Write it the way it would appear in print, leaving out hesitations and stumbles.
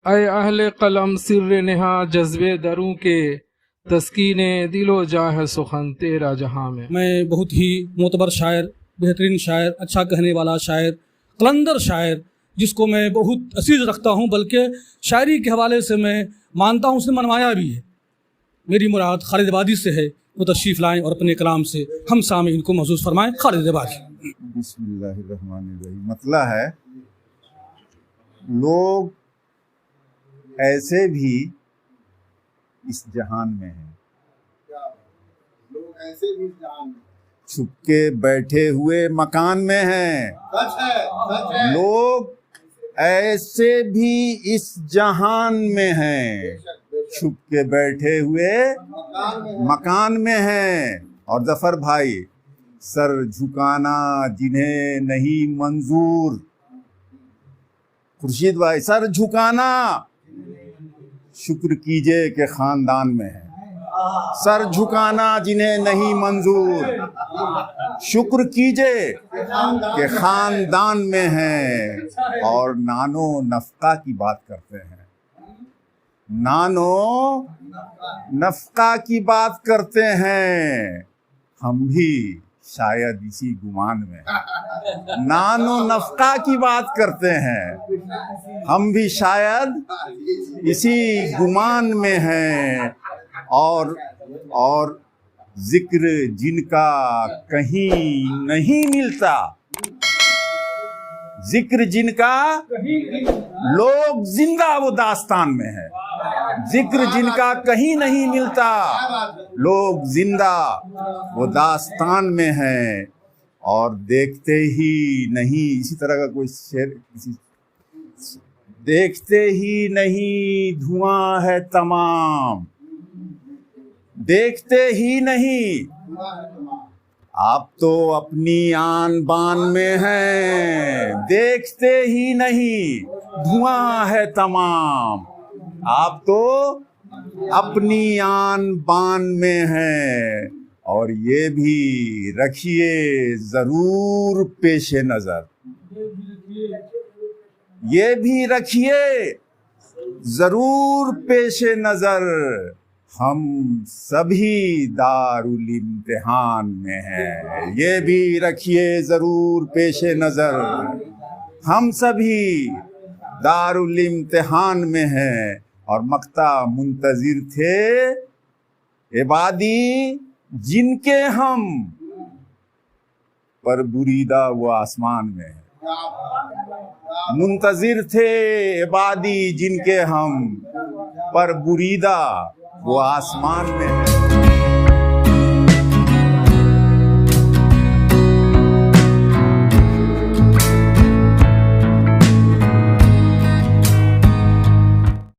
ऐ अहले कलम सिर्र नेहा जज्बे दरूं के तस्कीने दिलो जाह सुखन तेरा जहां में। मैं बहुत ही मोतबर शायर, बेहतरीन शायर, अच्छा कहने वाला शायर, कलंदर शायर, जिसको मैं बहुत असीज रखता हूँ, बल्कि शायरी के हवाले से मैं मानता हूँ उसने मनवाया भी है। मेरी मुराद खालिद इबादी से है, वो तशरीफ़ लाएँ और अपने कलाम से हम सामीन को महसूस फरमाएँ। खालिद इबादी। बिस्मिल्लाहिर्रहमानिर्रहीम। मतला है, लोग ऐसे भी इस जहान में हैं, लोग ऐसे भी जहान में छुपके बैठे हुए मकान में हैं। सच है। लोग ऐसे भी इस जहान में हैं, छुपके बैठे हुए मकान में हैं। और जफर भाई, सर झुकाना जिन्हें नहीं मंजूर, खुर्शीद भाई, सर झुकाना शुक्र कीजिए कि खानदान में है। सर झुकाना जिन्हें नहीं मंजूर, शुक्र कीजिए कि खानदान में है। और नानो नफ़क़ा की बात करते हैं, नानो नफ़क़ा की बात करते हैं, हम भी शायद इसी गुमान में हैं। नानो नफ़क़ा की बात करते हैं, हम भी शायद इसी गुमान में हैं। और जिक्र जिनका कहीं नहीं मिलता, जिक्र जिनका लोग जिंदा वो दास्तान में है। जिक्र जिनका कहीं नहीं मिलता, लोग जिंदा वो दास्तान में है। और देखते ही नहीं, इसी तरह का कोई शेर, देखते ही नहीं धुआं है तमाम, देखते ही नहीं, आप तो अपनी आन बान में हैं। देखते ही नहीं धुआं है तमाम, आप तो अपनी आन बान में हैं। और ये भी रखिए जरूर पेशे नजर, ये भी रखिए जरूर पेशे नजर, हम सभी दारुल इम्तिहान में हैं। ये भी रखिए जरूर पेशे नजर, हम सभी दारुल इम्तिहान में हैं। और मक्ता मुंतजिर थे इबादी जिनके हम, पर बुरीदा वो आसमान में है। मुंतजिर थे इबादी जिनके हम, पर बुरीदा वो आसमान में है।